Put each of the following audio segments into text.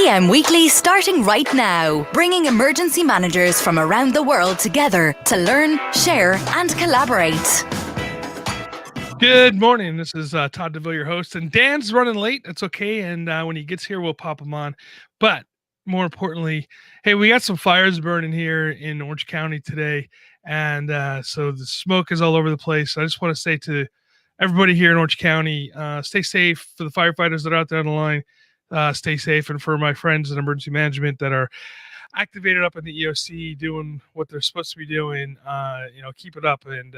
EM Weekly starting right now, bringing emergency managers from around the world together to learn, share and collaborate. Good morning. This is Todd DeVille, your host, and Dan's running late. That's okay. And when he gets here, we'll pop him on. But more importantly, hey, we got some fires burning here in Orange County today. And so the smoke is all over the place. I just want to say to everybody here in Orange County, stay safe. For the firefighters that are out there on the line, stay safe. And for my friends in emergency management that are activated up in the EOC doing what they're supposed to be doing, keep it up. And,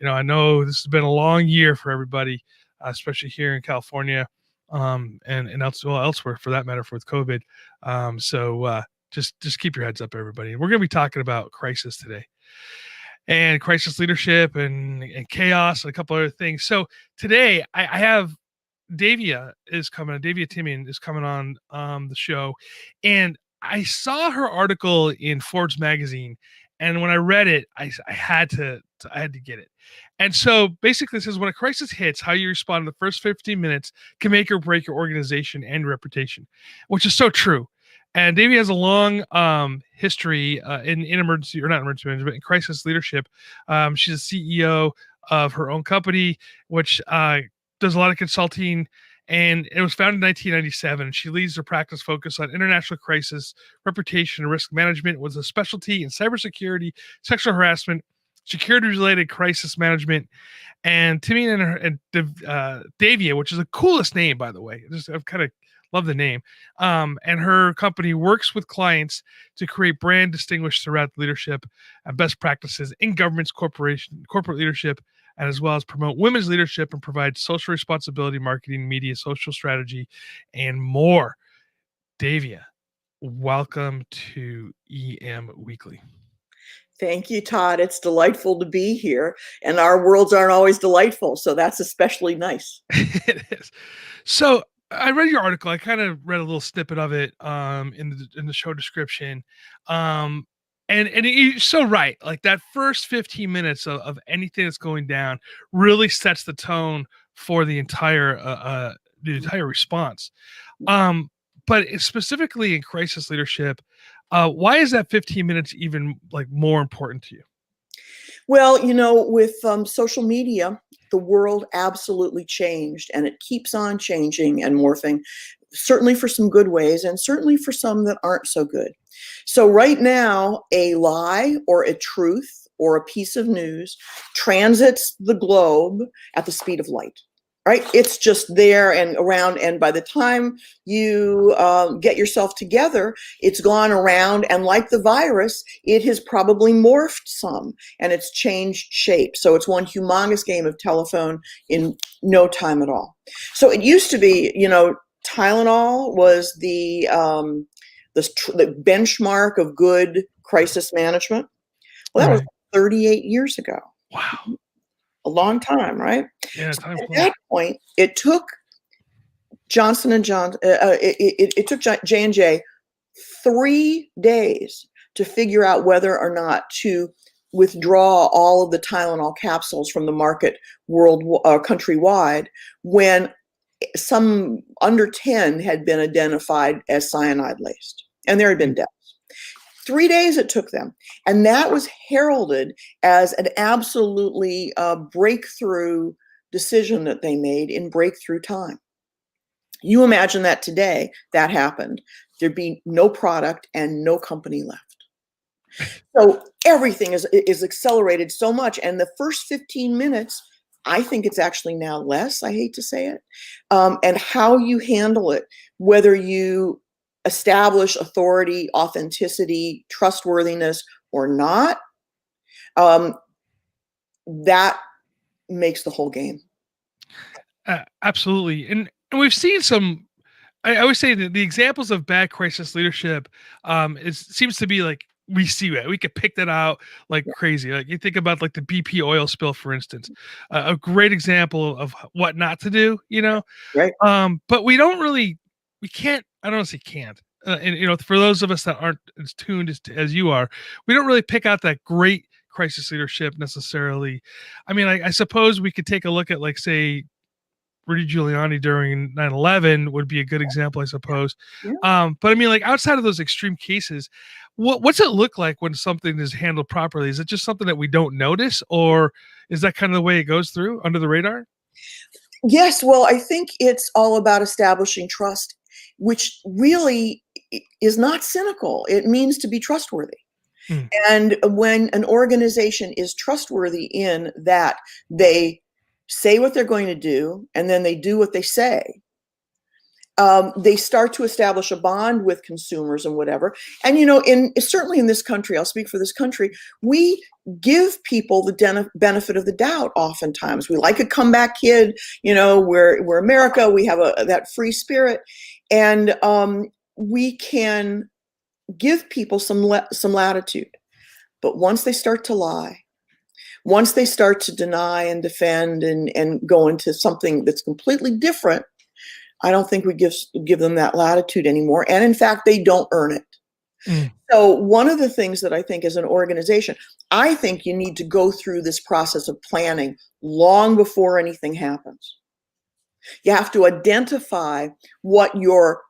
I know this has been a long year for everybody, especially here in California, and elsewhere for that matter, with COVID. So just keep your heads up, everybody. We're going to be talking about crisis today, and crisis leadership, and chaos, and a couple other things. So today I have Davia Timian is coming on the show, and I saw her article in Forbes magazine, and when I read it, I had to get it. And so basically, this is when a crisis hits, how you respond in the first 15 minutes can make or break your organization and your reputation, which is so true. And Davia has a long history in emergency, or not emergency management, in crisis leadership. She's a CEO of her own company, which does a lot of consulting, and it was founded in 1997. She leads her practice focused on international crisis, reputation, and risk management, with a specialty in cybersecurity, sexual harassment, security-related crisis management. And Timmy and Davia, which is the coolest name, by the way. I've kind of love the name. And her company works with clients to create brand distinguished throughout leadership and best practices in governments, corporate leadership, and as well as promote women's leadership and provide social responsibility, marketing, media, social strategy, and more. Davia, welcome to EM Weekly. Thank you, Todd. It's delightful to be here, and our worlds aren't always delightful, so that's especially nice. It is. So I read your article. I kind of read a little snippet of it in the show description. And you're so right. Like that first 15 minutes of anything that's going down really sets the tone for the entire response. But specifically in crisis leadership, why is that 15 minutes even like more important to you? Well, with social media, the world absolutely changed, and it keeps on changing and morphing, certainly for some good ways and certainly for some that aren't so good. So right now, a lie or a truth or a piece of news transits the globe at the speed of light. Right? It's just there and around. And by the time you get yourself together, it's gone around. And like the virus, it has probably morphed some and it's changed shape. So it's one humongous game of telephone in no time at all. So it used to be, Tylenol was the benchmark of good crisis management. Well, that was 38 years ago. Wow. A long time, right? Yeah. So at that point, it took Johnson & Johnson, it took J&J 3 days to figure out whether or not to withdraw all of the Tylenol capsules from the market countrywide, when some under 10 had been identified as cyanide laced, and there had been deaths. 3 days it took them. And that was heralded as an absolutely breakthrough decision that they made in breakthrough time. You imagine that today, that happened. There'd be no product and no company left. So everything is accelerated so much. And the first 15 minutes, I think it's actually now less, I hate to say it, and how you handle it, whether you establish authority, authenticity, trustworthiness or not, that makes the whole game. Absolutely. And we've seen some, I always say that the examples of bad crisis leadership seems to be like, we see it. We could pick that out like crazy. Like you think about like the BP oil spill, for instance, a great example of what not to do, Right. But we can't, I don't say can't. And for those of us that aren't as tuned as you are, we don't really pick out that great crisis leadership necessarily. I mean, I suppose we could take a look at, like, say, Rudy Giuliani during 9/11 would be a good example, I suppose. Yeah. But I mean, like outside of those extreme cases, what's it look like when something is handled properly? Is it just something that we don't notice, or is that kind of the way it goes through under the radar? Yes, well, I think it's all about establishing trust, which really is not cynical. It means to be trustworthy. Mm, And when an organization is trustworthy in that they say what they're going to do and then they do what they say, they start to establish a bond with consumers and whatever. And certainly in this country, I'll speak for this country, we give people the benefit of the doubt. Oftentimes, we like a comeback kid. We're America. We have that free spirit, and we can give people some latitude. But once they start to lie, once they start to deny and defend and go into something that's completely different, I don't think we give them that latitude anymore. And in fact, they don't earn it. mm, So one of the things that I think as an organization, I think you need to go through this process of planning long before anything happens. You have to identify what your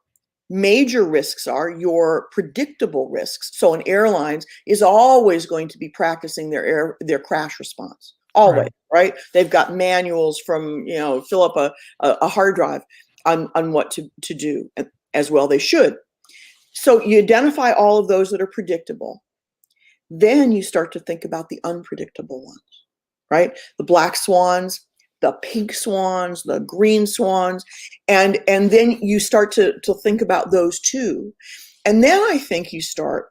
major risks are, your predictable risks. So an airlines is always going to be practicing their crash response. Always, right? They've got manuals from, fill up a hard drive on what to do, as well they should. So you identify all of those that are predictable. Then you start to think about the unpredictable ones, right? The black swans, the pink swans, the green swans, and then you start to think about those too. And then I think you start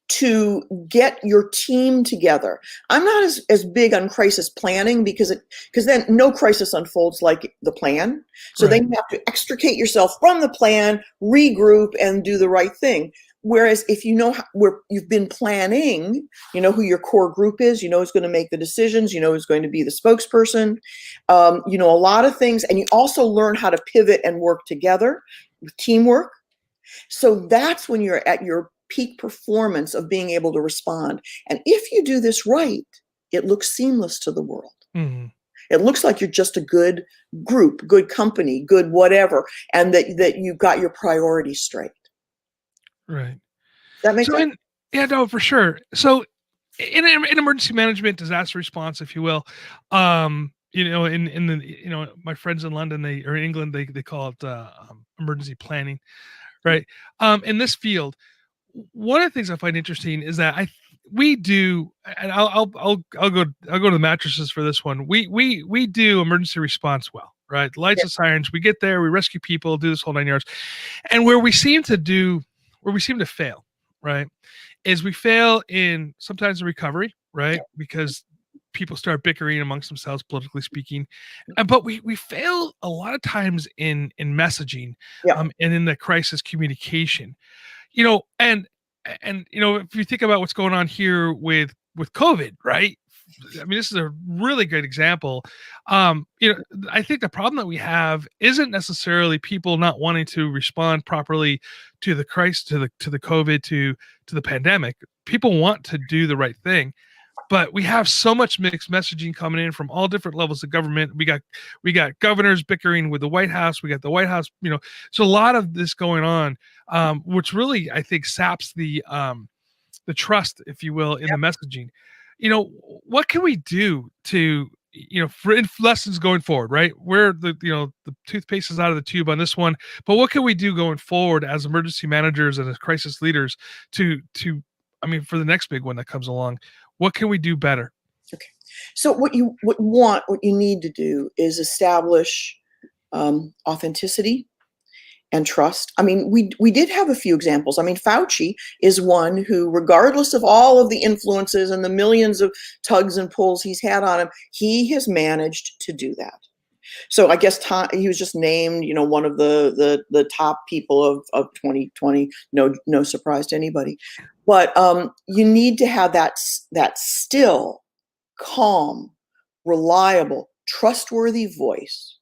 to get your team together. I'm not as big on crisis planning because then no crisis unfolds like the plan. So then you have to extricate yourself from the plan, regroup, and do the right thing. Whereas if you know where you've been planning, you know who your core group is, you know who's going to make the decisions, you know who's going to be the spokesperson, you know a lot of things, and you also learn how to pivot and work together with teamwork. So that's when you're at your peak performance of being able to respond. And if you do this right, it looks seamless to the world. mm. It looks like you're just a good group, good company, good whatever, and that you've got your priorities straight. Right. That makes So, sense? yeah, no, for sure. So, in emergency management, disaster response, if you will, in the my friends in London, or England, they call it emergency planning, right? In this field, one of the things I find interesting is that we do, and I'll go to the mattresses for this one. We do emergency response well, right? The lights and sirens. We get there, we rescue people, do this whole 9 yards, and where we seem to fail, right, is we fail in sometimes the recovery, right, because people start bickering amongst themselves, politically speaking, but we fail a lot of times in messaging, and in the crisis communication. If you think about what's going on here with COVID, right? I mean, this is a really great example. I think the problem that we have isn't necessarily people not wanting to respond properly to the crisis, to the COVID, to the pandemic. People want to do the right thing, but we have so much mixed messaging coming in from all different levels of government. We got governors bickering with the White House. We got the White House, so a lot of this going on, which really I think saps the trust, if you will, in the messaging. What can we do to for lessons going forward, right? Where the toothpaste is out of the tube on this one, but what can we do going forward as emergency managers and as crisis leaders to for the next big one that comes along? What can we do better? Okay. So what you need to do is establish authenticity and trust. I mean, we did have a few examples. I mean, Fauci is one who, regardless of all of the influences and the millions of tugs and pulls he's had on him, he has managed to do that. So I guess he was just named, one of the top people of 2020. No surprise to anybody. But you need to have that still, calm, reliable, trustworthy voice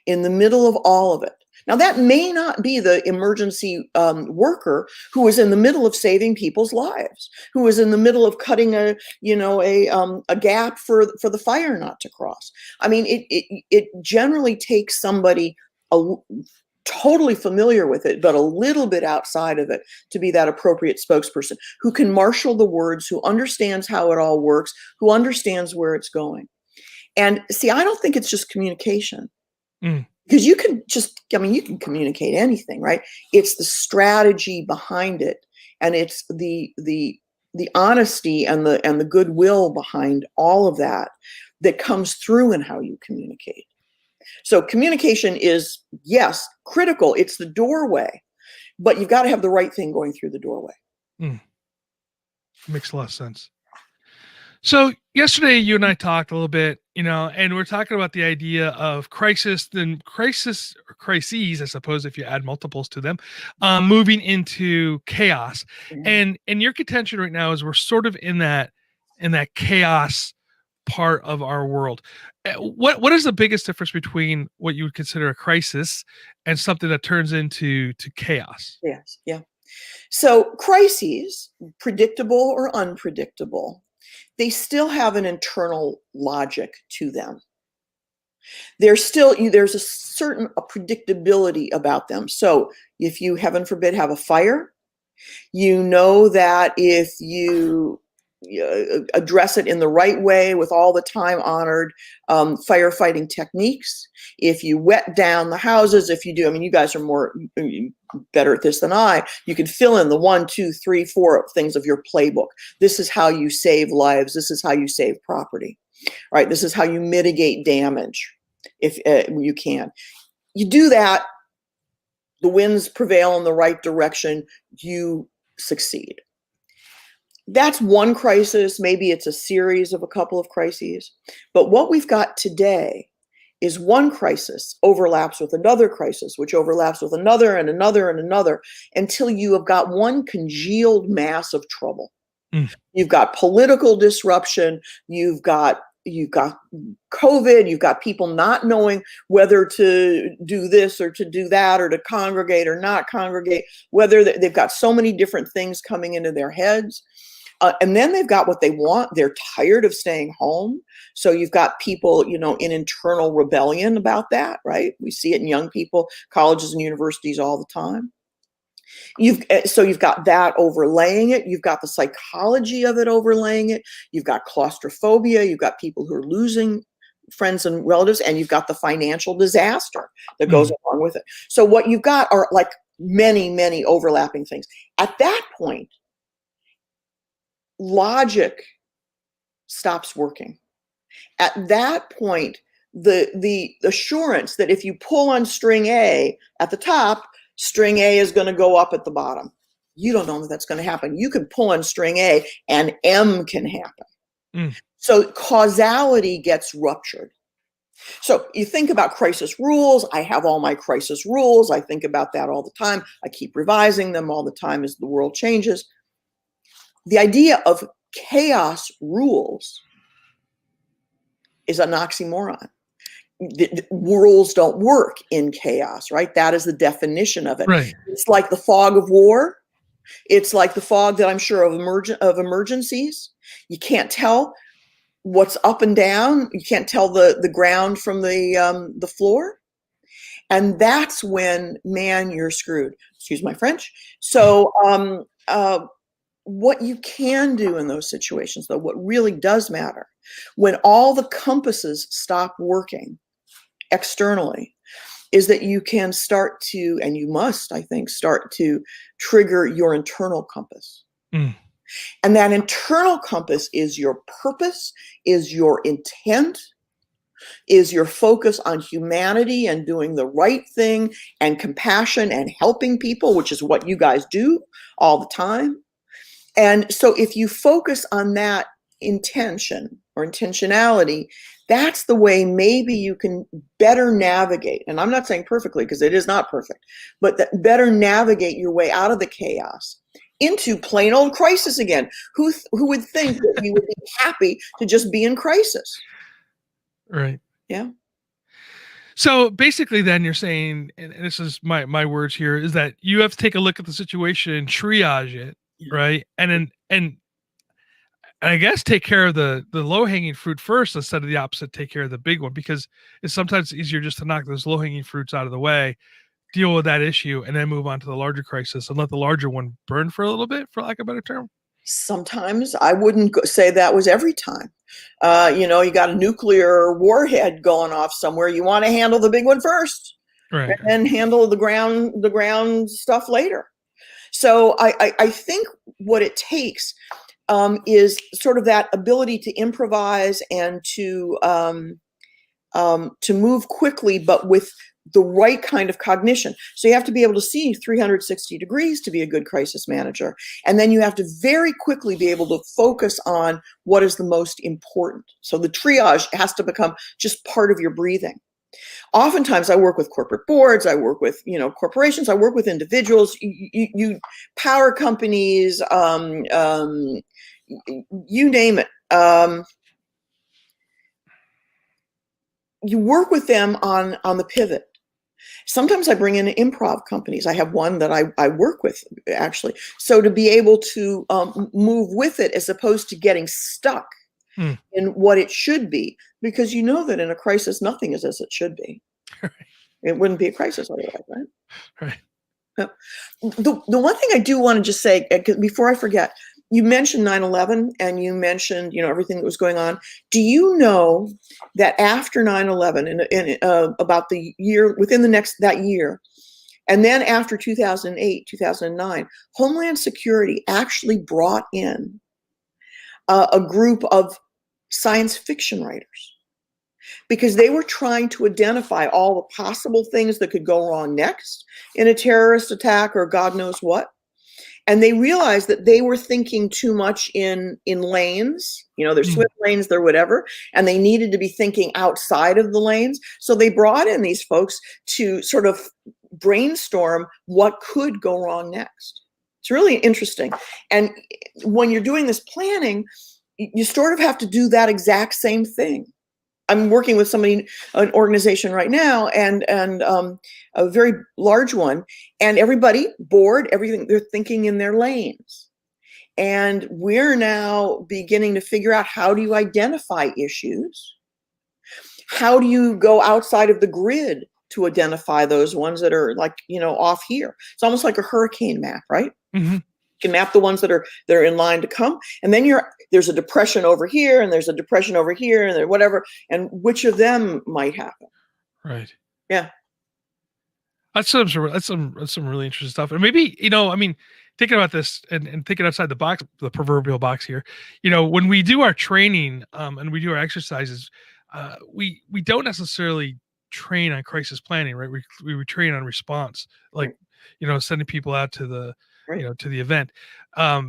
in the middle of all of it. Now, that may not be the emergency worker who is in the middle of saving people's lives, who is in the middle of cutting a gap for the fire not to cross. I mean, it generally takes somebody totally familiar with it, but a little bit outside of it, to be that appropriate spokesperson who can marshal the words, who understands how it all works, who understands where it's going. And see, I don't think it's just communication. Because you can communicate anything, right? It's the strategy behind it, and it's the honesty and the goodwill behind all of that comes through in how you communicate. So communication is, yes, critical. It's the doorway, but you've got to have the right thing going through the doorway. Makes a lot of sense. So yesterday you and I talked a little bit, and we're talking about the idea of crisis or crises, I suppose, if you add multiples to them, moving into chaos. And your contention right now is we're sort of in that chaos part of our world. What is the biggest difference between what you would consider a crisis and something that turns into chaos? Yes. Yeah. So crises, predictable or unpredictable, they still have an internal logic to them. There's a certain predictability about them. So if you, heaven forbid, have a fire, you know that if you address it in the right way with all the time-honored firefighting techniques, if you wet down the houses, if you do, you guys are more better at this than I, you can fill in the 1, 2, 3, 4 things of your playbook. This is how you save lives. This is how you save property, right? This is how you mitigate damage if you can. You do that, the winds prevail in the right direction, you succeed. That's one crisis. Maybe it's a series of a couple of crises. But what we've got today is one crisis overlaps with another crisis, which overlaps with another and another and another, until you have got one congealed mass of trouble. You've got political disruption. You've got COVID. You've got people not knowing whether to do this or to do that, or to congregate or not congregate, whether they've got so many different things coming into their heads. And then they've got what they want. They're tired of staying home. So you've got people, in internal rebellion about that, right? We see it in young people, colleges and universities all the time. You've got that overlaying it. You've got the psychology of it overlaying it. You've got claustrophobia. You've got people who are losing friends and relatives, and you've got the financial disaster that goes along with it. So what you've got are like many, many overlapping things. At that point, logic stops working. At that point, the assurance that if you pull on string A at the top, string A is going to go up at the bottom. You don't know that that's going to happen. You can pull on string A and M can happen. So causality gets ruptured. So you think about crisis rules. I have all my crisis rules. I think about that all the time. I keep revising them all the time as the world changes. The idea of chaos rules is an oxymoron. The rules don't work in chaos, right? That is the definition of it. Right. It's like the fog of war. It's like the fog that I'm sure of emergencies. You can't tell what's up and down. You can't tell the ground from the floor. And that's when, man, you're screwed. Excuse my French. So, what you can do in those situations, though, what really does matter, when all the compasses stop working externally, is that you can start to, and you must, I think, start to trigger your internal compass. And that internal compass is your purpose, is your intent, is your focus on humanity and doing the right thing and compassion and helping people, which is what you guys do all the time. And so if you focus on that intention or intentionality, that's the way maybe you can better navigate. And I'm not saying perfectly, because it is not perfect, but that better navigate your way out of the chaos into plain old crisis again. Who would think that we would be happy to just be in crisis? Right. Yeah. So basically, then you're saying, and this is my words here, is that you have to take a look at the situation and triage it, Yeah. right? And I guess take care of the low hanging fruit first instead of the opposite. Take care of the big one, because it's sometimes easier just to knock those low hanging fruits out of the way, deal with that issue, and then move on to the larger crisis and let the larger one burn for a little bit, for lack of a better term. Sometimes I wouldn't say that was every time. You got a nuclear warhead going off somewhere. You want to handle the big one first, Right. and then handle the ground stuff later. So I think what it takes is sort of that ability to improvise and to move quickly, but with the right kind of cognition. So you have to be able to see 360 degrees to be a good crisis manager. And then you have to very quickly be able to focus on what is the most important. So the triage has to become just part of your breathing. Oftentimes I work with corporate boards, I work with, corporations, I work with individuals, you power companies, you name it. You work with them on the pivot. Sometimes I bring in improv companies. I have one that I work with, actually. So to be able to move with it as opposed to getting stuck in what it should be, because you know that in a crisis, nothing is as it should be. It wouldn't be a crisis otherwise, right? Right. The one thing I do want to just say, before I forget, you mentioned 9/11 and you mentioned, everything that was going on. Do you know that after 9/11, in about the year, within that year, and then after 2008, 2009, Homeland Security actually brought in a group of science fiction writers, because they were trying to identify all the possible things that could go wrong next in a terrorist attack or God knows what. And they realized that they were thinking too much in lanes, there's swim lanes, they're whatever, and they needed to be thinking outside of the lanes. So they brought in these folks to sort of brainstorm what could go wrong next. It's really interesting. And when you're doing this planning, you sort of have to do that exact same thing. I'm working with an organization right now, and a very large one, and everybody bored, everything, they're thinking in their lanes. And we're now beginning to figure out, how do you identify issues? How do you go outside of the grid to identify those ones that are off here? It's almost like a hurricane map, right? Mm-hmm. You can map the ones that are in line to come, and then there's a depression over here, and there's a depression over here, and whatever, and which of them might happen. Right. Yeah. That's some really interesting stuff. And maybe, thinking about this and thinking outside the box, the proverbial box here, when we do our training, and we do our exercises, we don't necessarily train on crisis planning, right? We train on response, like, sending people out to the, to the event.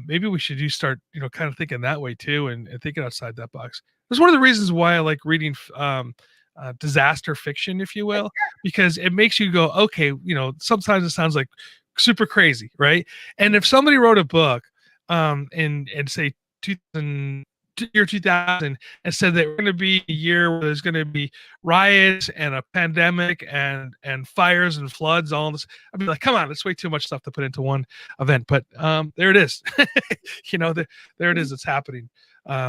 Maybe we should start, kind of thinking that way too, and thinking outside that box. That's one of the reasons why I like reading, disaster fiction, if you will, because it makes you go, okay, sometimes it sounds like super crazy, right? And if somebody wrote a book, in say 2000, year 2000, and said that we're going to be a year where there's going to be riots and a pandemic and fires and floods, all this, I'd be like, come on, it's way too much stuff to put into one event. But there it is. There it is. It's happening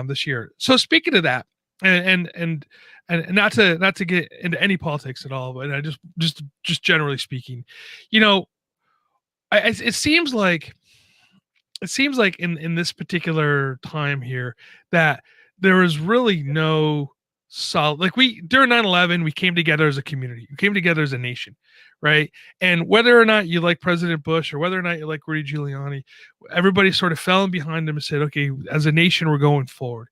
this year. So speaking of that, and not to get into any politics at all, but I just generally speaking, it seems like in this particular time here that there is really no solid, like, during 9/11 we came together as a community, we came together as a nation, right? And whether or not you like President Bush or whether or not you like Rudy Giuliani, everybody sort of fell in behind him and said, okay, as a nation we're going forward.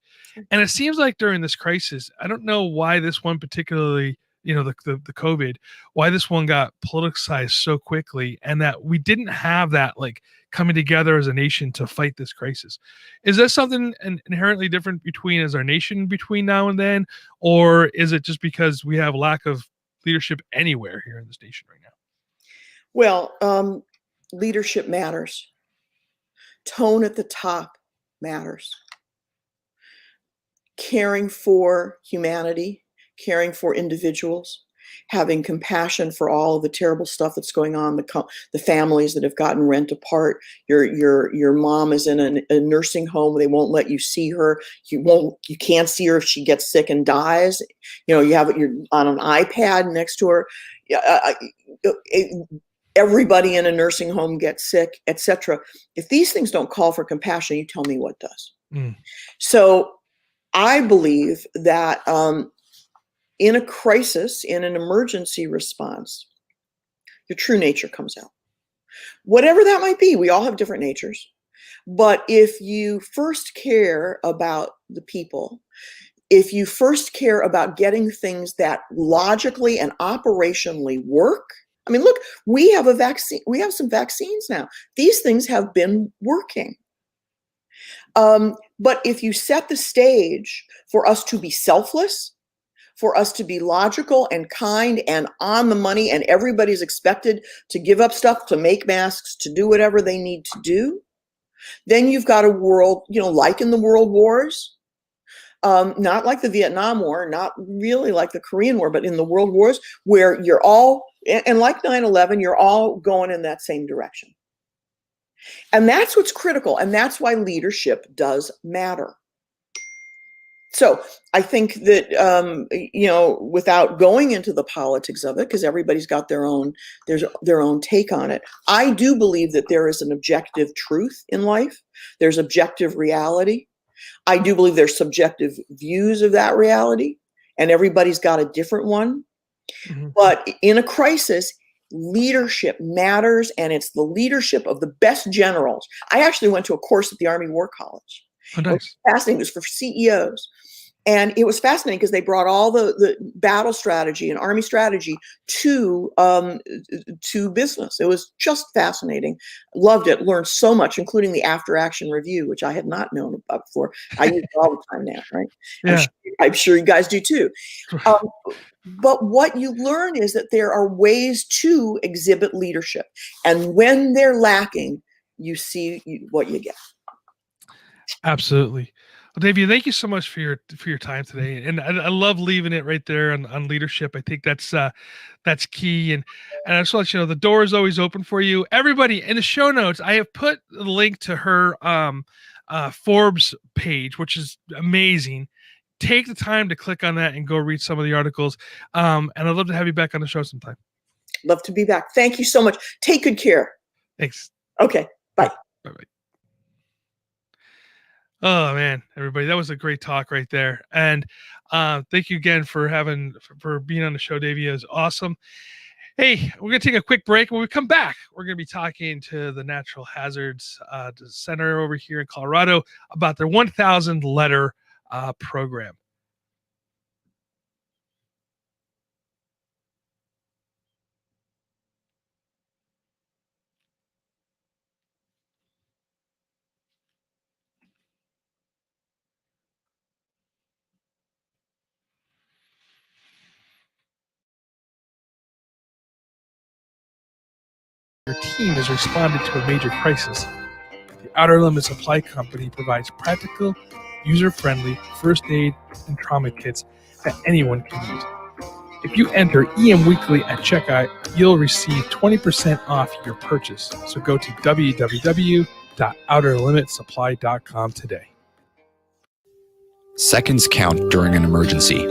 And it seems like during this crisis, I don't know why this one particularly, the COVID, why this one got politicized so quickly, and that we didn't have that, like, coming together as a nation to fight this crisis. Is there something inherently different between as our nation between now and then, or is it just because we have lack of leadership anywhere here in this nation right now? Well, leadership matters. Tone at the top matters. Caring for humanity, caring for individuals, having compassion for all of the terrible stuff that's going on, the families that have gotten rent apart. Your mom is in a nursing home. They won't let you see her. You can't see her if she gets sick and dies. You have you're on an iPad next to her. Everybody in a nursing home gets sick, etc. If these things don't call for compassion, you tell me what does. So I believe that in a crisis, in an emergency response, your true nature comes out. Whatever that might be, we all have different natures. But if you first care about the people, if you first care about getting things that logically and operationally work, I mean, look, we have a vaccine. We have some vaccines now. These things have been working. But if you set the stage for us to be selfless, for us to be logical and kind and on the money, and everybody's expected to give up stuff, to make masks, to do whatever they need to do, then you've got a world, like in the world wars, not like the Vietnam War, not really like the Korean War, but in the world wars, where you're all, and like 9/11, you're all going in that same direction. And that's what's critical. And that's why leadership does matter. So I think that, without going into the politics of it, because everybody's got their own take on it, I do believe that there is an objective truth in life. There's objective reality. I do believe there's subjective views of that reality, and everybody's got a different one. Mm-hmm. But in a crisis, leadership matters, and it's the leadership of the best generals. I actually went to a course at the Army War College. Oh, nice. It was fascinating. It was for CEOs. And it was fascinating because they brought all the battle strategy and Army strategy to business. It was just fascinating. Loved it. Learned so much, including the after-action review, which I had not known about before. I use it all the time now, right? Yeah. I'm sure you guys do too. But what you learn is that there are ways to exhibit leadership. And when they're lacking, you see what you get. Absolutely. Well, Davey, thank you so much for your time today, and I love leaving it right there on leadership. I think that's key, and I just want to let you know the door is always open for you. Everybody, in the show notes, I have put a link to her Forbes page, which is amazing. Take the time to click on that and go read some of the articles. And I'd love to have you back on the show sometime. Love to be back. Thank you so much. Take good care. Thanks. Okay. Bye. Bye-bye. Oh man, everybody, that was a great talk right there. And thank you again for being on the show, Davey. It was awesome. Hey, we're gonna take a quick break. When we come back, we're gonna be talking to the Natural Hazards Center over here in Colorado about their 1,000 letter program. Your team has responded to a major crisis. The Outer Limits Supply Company provides practical, user-friendly first aid and trauma kits that anyone can use. If you enter EM Weekly at checkout, you'll receive 20% off your purchase. So go to www.outerlimitsupply.com today. Seconds count during an emergency.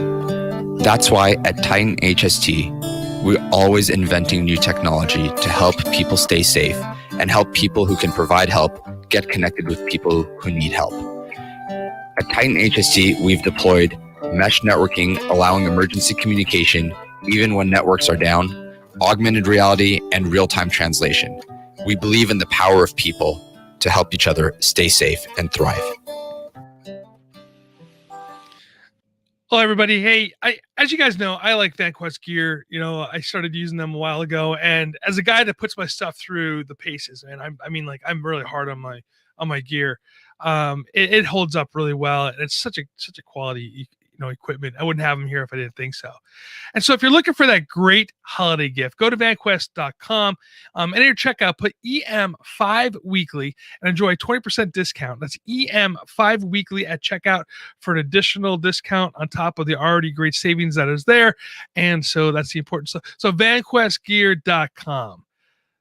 That's why at Titan HST, we're always inventing new technology to help people stay safe and help people who can provide help get connected with people who need help. At Titan HST, we've deployed mesh networking, allowing emergency communication even when networks are down, augmented reality, and real-time translation. We believe in the power of people to help each other stay safe and thrive. Well, everybody, hey, as you guys know, I like VanQuest gear. I started using them a while ago, and as a guy that puts my stuff through the paces, and I'm really hard on my gear. It holds up really well, and it's such a quality equipment. I wouldn't have them here if I didn't think so. And so if you're looking for that great holiday gift, go to vanquest.com and at your checkout, put EM5 weekly and enjoy a 20% discount. That's EM5 weekly at checkout for an additional discount on top of the already great savings that is there. And so that's the important stuff. So vanquestgear.com.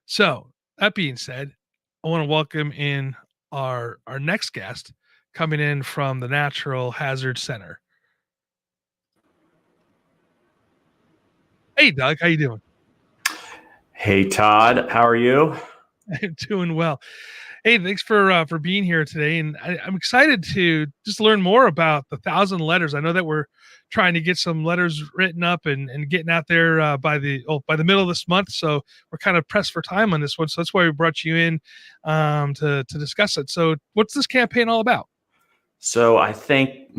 So that being said, I want to welcome in our next guest coming in from the Natural Hazard Center. Hey, Doug, how you doing? Hey, Todd, how are you? I'm doing well. Hey, thanks for being here today, and I'm excited to just learn more about the 1,000 letters. I know that we're trying to get some letters written up and getting out there by the middle of this month. So we're kind of pressed for time on this one. So that's why we brought you in to discuss it. So what's this campaign all about? So I think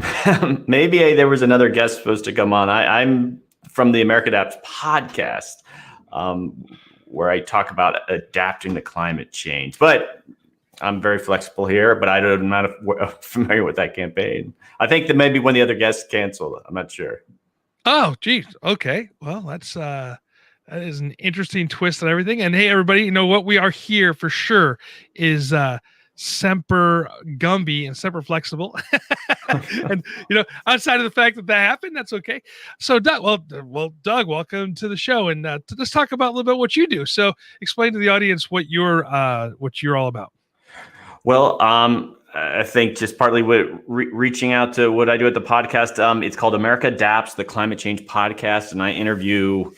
maybe there was another guest supposed to come on. I'm from the America Adapts podcast, where I talk about adapting to climate change. But I'm very flexible here, but I'm not familiar with that campaign. I think that maybe one of the other guests canceled. I'm not sure. Oh, geez. Okay. Well, that is an interesting twist and everything. And hey, everybody, you know what? We are here for sure is Semper Gumby and Semper Flexible. And, outside of the fact that happened, that's okay. So, Doug, Doug, welcome to the show. And let's talk about a little bit what you do. So explain to the audience what you're all about. Well, I think just partly reaching out to what I do at the podcast. It's called America Adapts, the Climate Change Podcast, and I interview,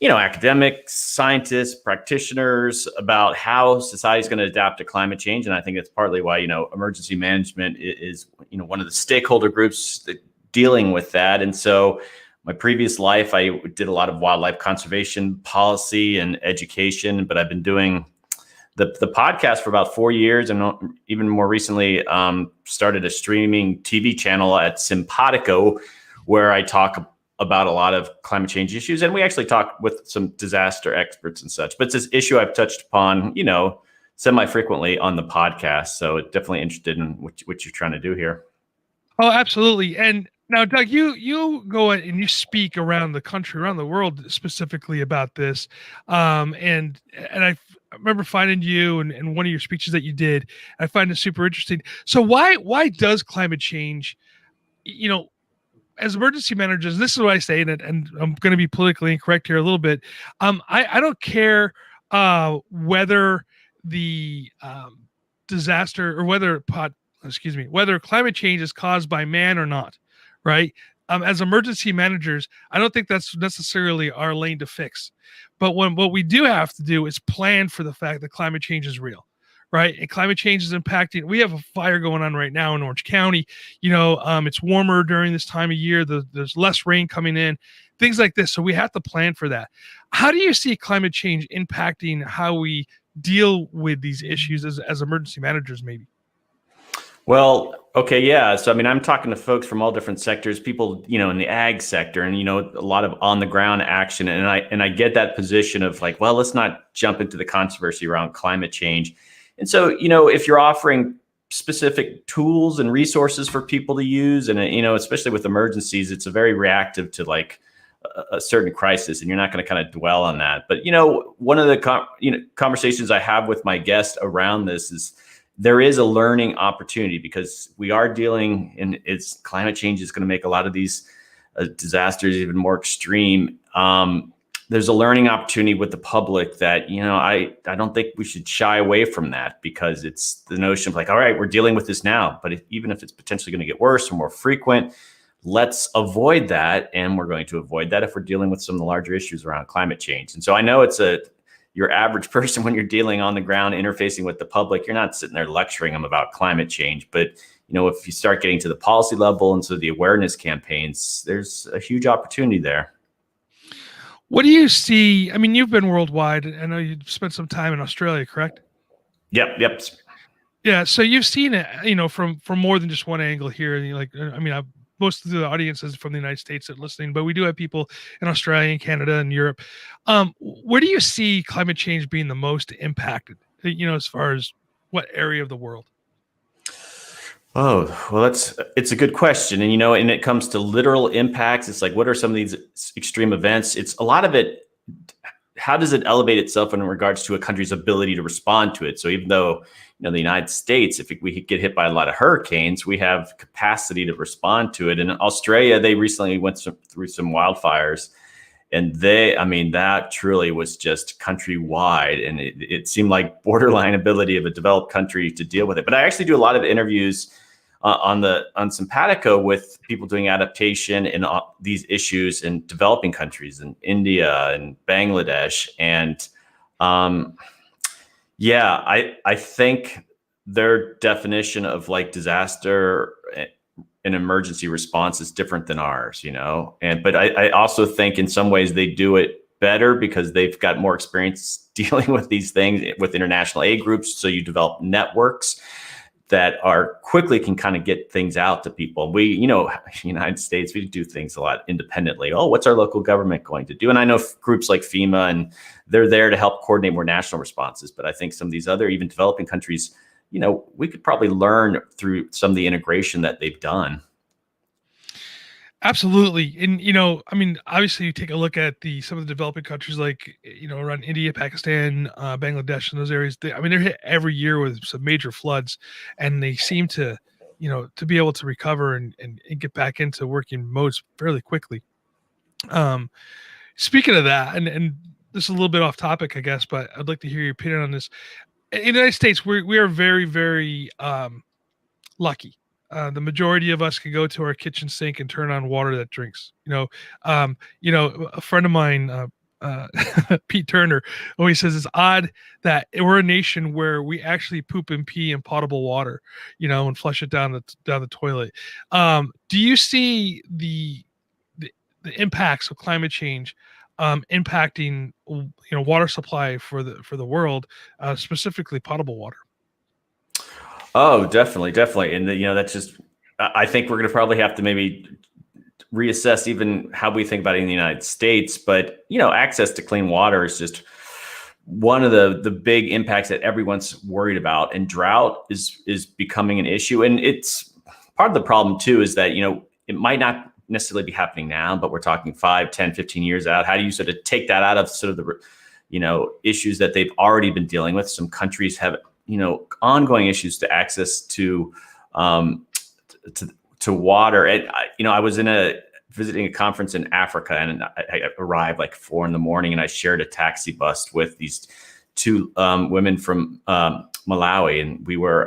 academics, scientists, practitioners about how society is going to adapt to climate change. And I think that's partly why, emergency management is, one of the stakeholder groups dealing with that. And so my previous life, I did a lot of wildlife conservation policy and education, but I've been doing the podcast for about 4 years, and even more recently started a streaming TV channel at Simpatico, where I talk about a lot of climate change issues. And we actually talk with some disaster experts and such. But it's this issue I've touched upon, semi-frequently on the podcast. So definitely interested in what you're trying to do here. Oh, absolutely. And now, Doug, you go and you speak around the country, around the world, specifically about this. And I remember finding you and one of your speeches that you did. I find it super interesting. So why does climate change, as emergency managers, this is what I say, and I'm going to be politically incorrect here a little bit. I don't care whether the disaster or whether climate change is caused by man or not, right? As emergency managers, I don't think that's necessarily our lane to fix. But what we do have to do is plan for the fact that climate change is real, right? And climate change is impacting. We have a fire going on right now in Orange County. It's warmer during this time of year. There's less rain coming in, things like this. So we have to plan for that. How do you see climate change impacting how we deal with these issues as emergency managers, maybe? Well, okay, yeah. So, I'm talking to folks from all different sectors, people, in the ag sector, and, a lot of on the ground action. And I get that position of like, well, let's not jump into the controversy around climate change. And so, if you're offering specific tools and resources for people to use, and, especially with emergencies, it's a very reactive to like a certain crisis, and you're not going to kind of dwell on that. But, one of the conversations I have with my guest around this is there is a learning opportunity, because we are dealing in climate change is going to make a lot of these disasters even more extreme. There's a learning opportunity with the public that, I don't think we should shy away from that, because it's the notion of like, all right, we're dealing with this now, but even if it's potentially going to get worse or more frequent, let's avoid that. And we're going to avoid that if we're dealing with some of the larger issues around climate change. And so I know it's your average person, when you're dealing on the ground, interfacing with the public, you're not sitting there lecturing them about climate change. But, if you start getting to the policy level and so the awareness campaigns, there's a huge opportunity there. What do you see? You've been worldwide. I know you spent some time in Australia, correct? Yep. Yeah. So you've seen it, from more than just one angle here. And most of the audience is from the United States that are listening, but we do have people in Australia and Canada and Europe. Where do you see climate change being the most impacted, as far as what area of the world? Oh, well, it's a good question. And, and it comes to literal impacts. It's like, what are some of these extreme events? It's a lot of it. How does it elevate itself in regards to a country's ability to respond to it? So even though, the United States, if we get hit by a lot of hurricanes, we have capacity to respond to it. In Australia, they recently went through some wildfires, and that truly was just countrywide. And it seemed like borderline ability of a developed country to deal with it. But I actually do a lot of interviews on Simpatico with people doing adaptation in these issues in developing countries in India and Bangladesh. And I think their definition of like disaster and emergency response is different than ours, but I also think in some ways they do it better because they've got more experience dealing with these things with international aid groups. So you develop networks that are quickly can kind of get things out to people. We, United States, we do things a lot independently. Oh, what's our local government going to do? And I know groups like FEMA, and they're there to help coordinate more national responses. But I think some of these other, even developing countries, we could probably learn through some of the integration that they've done. Absolutely. And, obviously you take a look at some of the developing countries like, around India, Pakistan, Bangladesh, and those areas. They're hit every year with some major floods, and they seem to, to be able to recover and get back into working modes fairly quickly. Speaking of that, and this is a little bit off topic, I guess, but I'd like to hear your opinion on this. In the United States, we are very, very lucky. The majority of us can go to our kitchen sink and turn on water that drinks. A friend of mine, Pete Turner, always says it's odd that we're a nation where we actually poop and pee in potable water, and flush it down the toilet. Do you see the impacts of climate change impacting water supply for the world, specifically potable water? Oh, definitely. And that's just, I think we're going to probably have to maybe reassess even how we think about it in the United States. But, access to clean water is just one of the big impacts that everyone's worried about. And drought is becoming an issue. And it's part of the problem too, is that, it might not necessarily be happening now, but we're talking 5, 10, 15 years out. How do you sort of take that out of sort of the, issues that they've already been dealing with? Some countries have ongoing issues to access to water. And I was visiting a conference in Africa, and I arrived like 4 a.m, and I shared a taxi bus with these 2 women from Malawi, and we were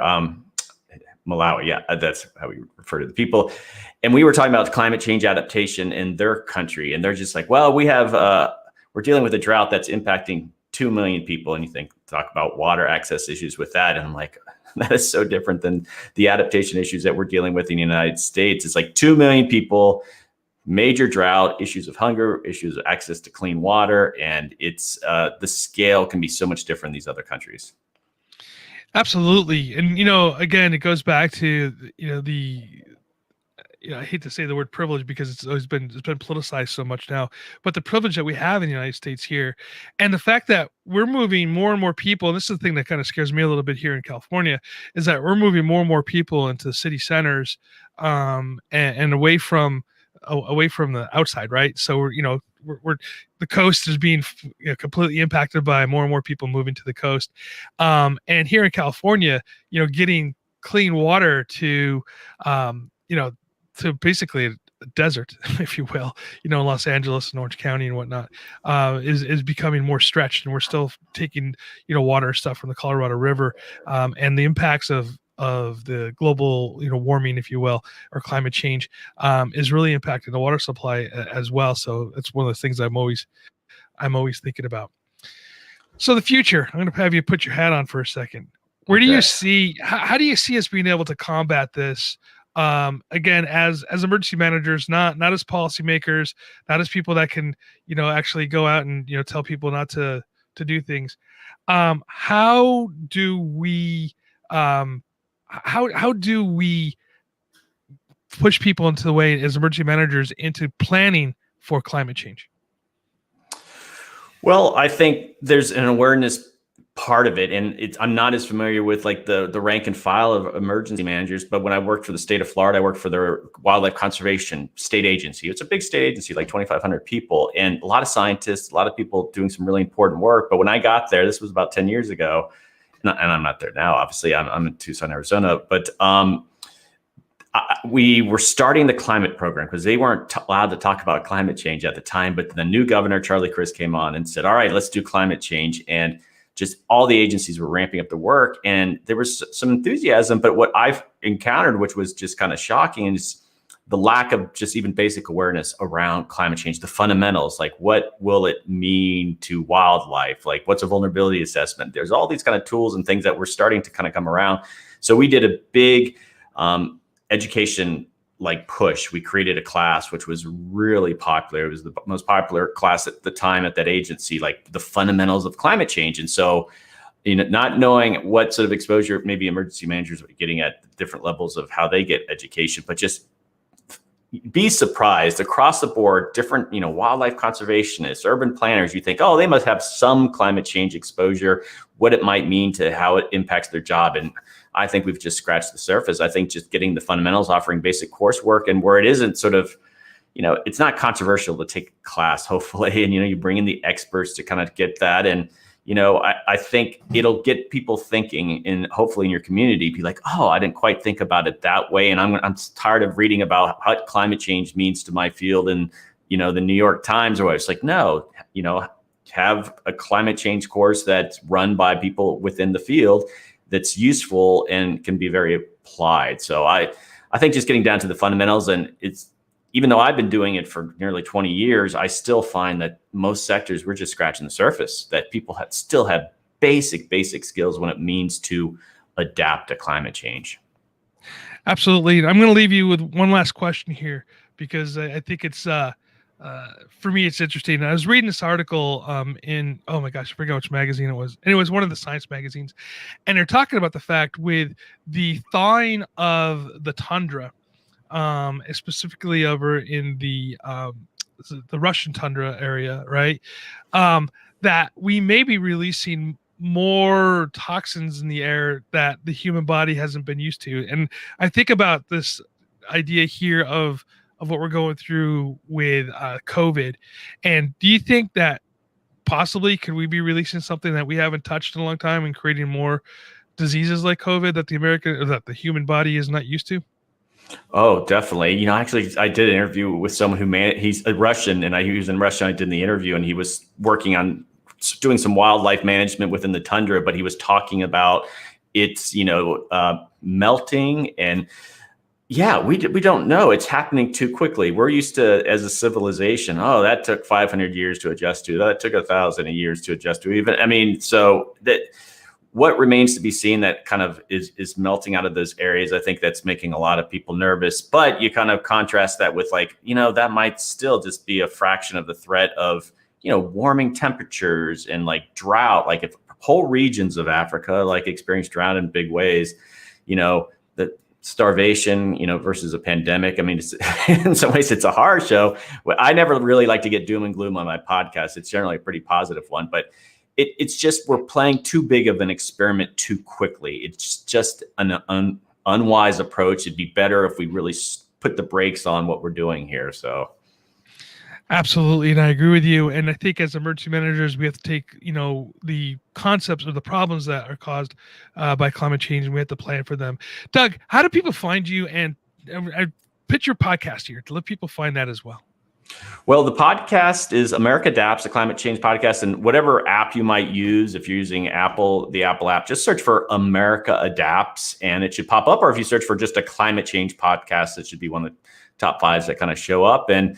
Malawi. Yeah, that's how we refer to the people. And we were talking about climate change adaptation in their country, and they're just like, well, we're dealing with a drought that's impacting 2 million people. And you talk about water access issues with that. And I'm like, that is so different than the adaptation issues that we're dealing with in the United States. It's like 2 million people, major drought, issues of hunger, issues of access to clean water. And it's the scale can be so much different in these other countries. Absolutely. And, again, it goes back to, I hate to say the word privilege because it's been politicized so much now, but the privilege that we have in the United States here, and the fact that we're moving more and more people, and this is the thing that kind of scares me a little bit here in California, is that we're moving more and more people into city centers, and away from the outside, right? So we're the coast is being completely impacted by more and more people moving to the coast, and here in California, getting clean water to to basically a desert, if you will, Los Angeles and Orange County and whatnot, is becoming more stretched, and we're still taking, water stuff from the Colorado River, and the impacts of the global, warming, if you will, or climate change, is really impacting the water supply as well. So it's one of the things I'm always thinking about. So the future, I'm going to have you put your hat on for a second. Where do you see, how do you see us being able to combat this? Again, as emergency managers, not as policymakers, not as people that can, actually go out and, tell people not to do things. How do we push people into the way as emergency managers into planning for climate change? Well, I think there's an awareness part of it. And I'm not as familiar with like the rank and file of emergency managers, but when I worked for the state of Florida, I worked for their wildlife conservation state agency. It's a big state agency, like 2,500 people, and a lot of scientists, a lot of people doing some really important work. But when I got there, this was about 10 years ago, and I'm not there now, obviously. I'm in Tucson, Arizona, but we were starting the climate program because they weren't allowed to talk about climate change at the time. But the new governor, Charlie Crist, came on and said, all right, let's do climate change. And just all the agencies were ramping up the work, and there was some enthusiasm. But what I've encountered, which was just kind of shocking, is the lack of just even basic awareness around climate change, the fundamentals, like what will it mean to wildlife? Like what's a vulnerability assessment? There's all these kind of tools and things that we're starting to kind of come around. So we did a big education like push. We created a class which was really popular. It was the most popular class at the time at that agency, like the fundamentals of climate change. And so, not knowing what sort of exposure maybe emergency managers are getting at different levels of how they get education, but just be surprised across the board, different, wildlife conservationists, urban planners, you think, oh, they must have some climate change exposure, what it might mean to how it impacts their job. And I think we've just scratched the surface. I think just getting the fundamentals, offering basic coursework, and where it isn't sort of, it's not controversial to take a class, hopefully. And, you bring in the experts to kind of get that. And, I think it'll get people thinking, and hopefully in your community, be like, oh, I didn't quite think about it that way. And I'm tired of reading about what climate change means to my field and, the New York Times, or it's like, no, have a climate change course that's run by people within the field that's useful and can be very applied. So I think just getting down to the fundamentals, and it's, even though I've been doing it for nearly 20 years, I still find that most sectors, we're just scratching the surface, that people still have basic skills when it means to adapt to climate change. Absolutely. I'm going to leave you with one last question here, because I think it's, for me, it's interesting. I was reading this article in, oh my gosh, I forget which magazine it was. And it was one of the science magazines. And they're talking about the fact with the thawing of the tundra, specifically over in the Russian tundra area, right? That we may be releasing more toxins in the air that the human body hasn't been used to. And I think about this idea here of what we're going through with COVID. And do you think that possibly could we be releasing something that we haven't touched in a long time and creating more diseases like COVID that the human body is not used to? Oh, definitely. Actually, I did an interview with someone who he's a Russian, and he was in Russia. I did the interview, and he was working on doing some wildlife management within the tundra, but he was talking about its, melting. And yeah, we don't know. It's happening too quickly. We're used to, as a civilization, oh, that took 500 years to adjust to. That took 1,000 years to adjust to. So that what remains to be seen, that kind of is melting out of those areas. I think that's making a lot of people nervous, but you kind of contrast that with that might still just be a fraction of the threat of, warming temperatures and like drought. Like if whole regions of Africa, experience drought in big ways, the starvation, versus a pandemic. I mean, in some ways it's a horror show. I never really like to get doom and gloom on my podcast. It's generally a pretty positive one, but it's just, we're playing too big of an experiment too quickly. It's just an unwise approach. It'd be better if we really put the brakes on what we're doing here. So. Absolutely. And I agree with you. And I think as emergency managers, we have to take, the concepts of the problems that are caused by climate change, and we have to plan for them. Doug, how do people find you? And I pitch your podcast here to let people find that as well. Well, the podcast is America Adapts, a climate change podcast, and whatever app you might use, if you're using Apple, the Apple app, just search for America Adapts and it should pop up. Or if you search for just a climate change podcast, it should be one of the top 5s that kind of show up. And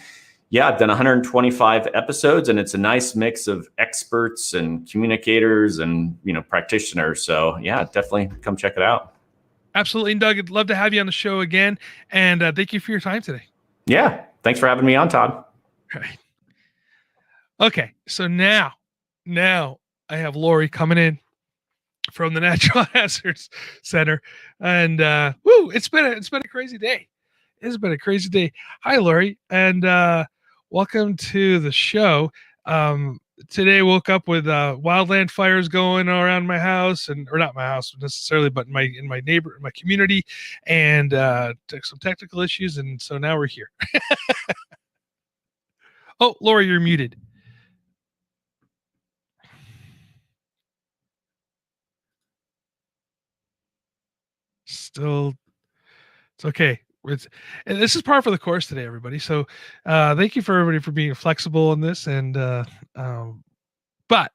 yeah, I've done 125 episodes, and it's a nice mix of experts and communicators and, practitioners. So yeah, definitely come check it out. Absolutely. And Doug, I'd love to have you on the show again. And thank you for your time today. Yeah. Thanks for having me on, Todd. All right. Okay. So now I have Lori coming in from the Natural Hazards Center, and it's been a crazy day. It's been a crazy day. Hi, Lori, and welcome to the show. today woke up with wildland fires going around my house, or not my house necessarily, but in my community, and some technical issues, and so now we're here. Oh, Laura, you're muted. Still, it's okay. And this is par for the course today, everybody. So thank you for everybody for being flexible in this, and but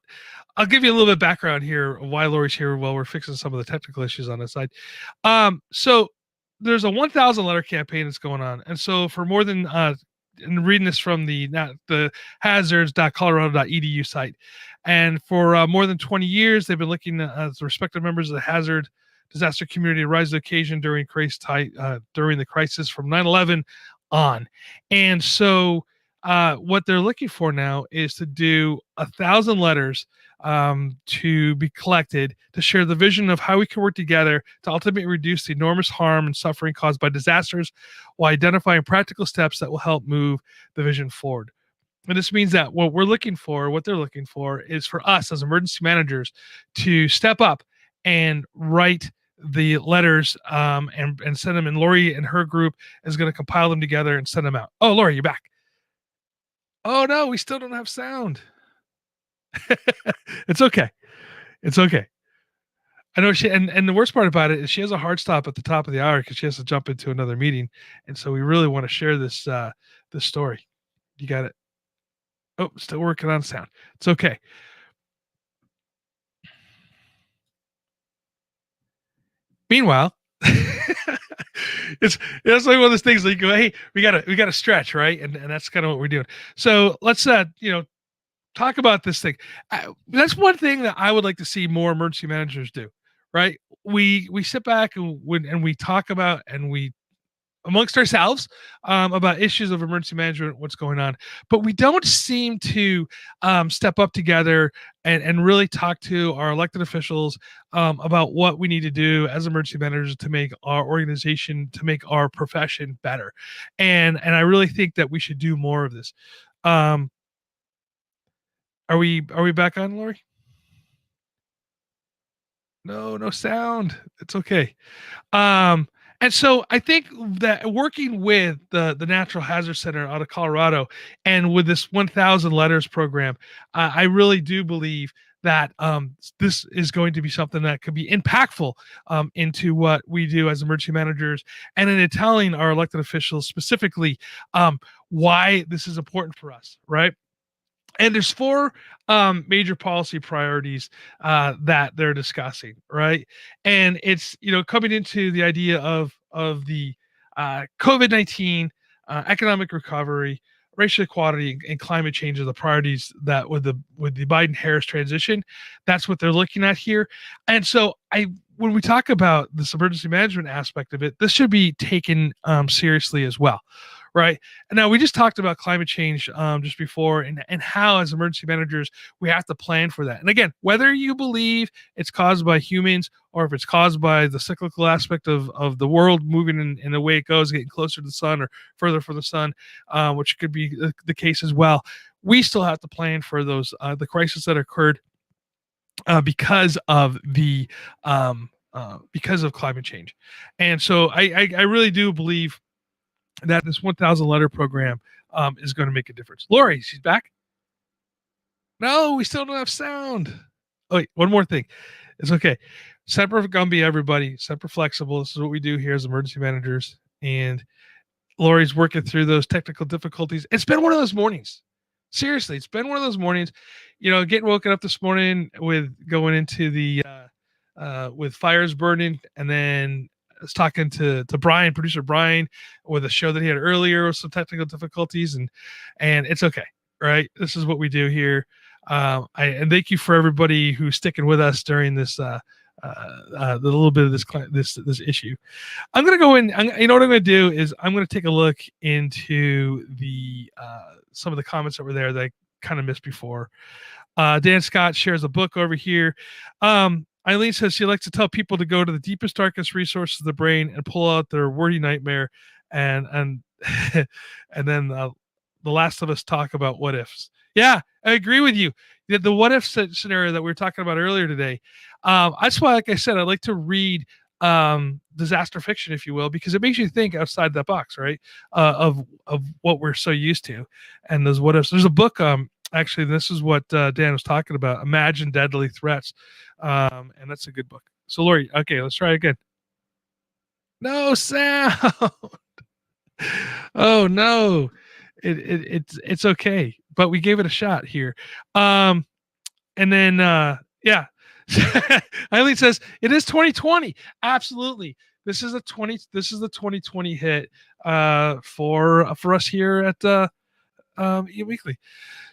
I'll give you a little bit of background here of why Lori's here while we're fixing some of the technical issues on this side. So there's a 1,000 letter campaign that's going on, and so for more than and reading this from the hazards.colorado.edu site, and for more than 20 years they've been looking at the respective members of the hazard disaster community to rise to the occasion during the crisis from 9/11 on, and so what they're looking for now is to do 1,000 letters to be collected to share the vision of how we can work together to ultimately reduce the enormous harm and suffering caused by disasters while identifying practical steps that will help move the vision forward. And this means that what they're looking for is for us as emergency managers to step up and write the letters and send them. And Lori and her group is going to compile them together and send them out. Oh, Lori, you're back. Oh no, we still don't have sound. It's okay. It's okay. I know and the worst part about it is she has a hard stop at the top of the hour because she has to jump into another meeting. And so we really want to share this story. You got it. Oh, still working on sound. It's okay. Meanwhile, it's like one of those things like, hey, we gotta stretch, right? And that's kind of what we're doing. So let's talk about this thing. That's one thing that I would like to see more emergency managers do, right? We sit back and we talk about, and we amongst ourselves about issues of emergency management, what's going on, but we don't seem to step up together and really talk to our elected officials about what we need to do as emergency managers to make our organization, to make our profession better. And I really think that we should do more of this. Are we back on, Lori? No sound. It's okay. And so I think that working with the Natural Hazard Center out of Colorado and with this 1,000 letters program, I really do believe that this is going to be something that could be impactful into what we do as emergency managers, and in telling our elected officials specifically why this is important for us, right? And there's four major policy priorities that they're discussing, right? And it's coming into the idea of the COVID-19, economic recovery, racial equality, and climate change are the priorities that with the Biden-Harris transition, that's what they're looking at here. And so when we talk about this emergency management aspect of it, this should be taken seriously as well. Right. And now we just talked about climate change just before, and how as emergency managers, we have to plan for that. And again, whether you believe it's caused by humans or if it's caused by the cyclical aspect of the world moving in the way it goes, getting closer to the sun or further from the sun, which could be the case as well, we still have to plan for those the crises that occurred because of climate change. And so I really do believe that this 1,000 letter program is going to make a difference. Lori, she's back. No, we still don't have sound. Oh, wait, one more thing. It's okay. Semper Gumby, everybody. Semper Flexible. This is what we do here as emergency managers. And Lori's working through those technical difficulties. It's been one of those mornings. Seriously, it's been one of those mornings. Getting woken up this morning with going into the with fires burning, and then I was talking to Brian, producer Brian, with a show that he had earlier with some technical difficulties, and it's okay, right? This is what we do here. And thank you for everybody who's sticking with us during this the little bit of this issue. I'm gonna go in. You know what I'm gonna do is I'm gonna take a look into the some of the comments that were there that I kind of missed before. Dan Scott shares a book over here. Eileen says she likes to tell people to go to the deepest, darkest resources of the brain and pull out their wordy nightmare, and and then the Last of Us talk about what ifs. Yeah, I agree with you. The what if scenario that we were talking about earlier today. That's why, like I said, I like to read disaster fiction, if you will, because it makes you think outside that box, right? Of what we're so used to, and those what ifs. There's a book. Actually, this is what Dan was talking about. Imagine Deadly Threats, and that's a good book. So, Lori, okay, let's try again. No sound. Oh no, it's okay, but we gave it a shot here. And then yeah, Eileen says it is 2020. Absolutely, this is the 2020 hit for us here at Weekly.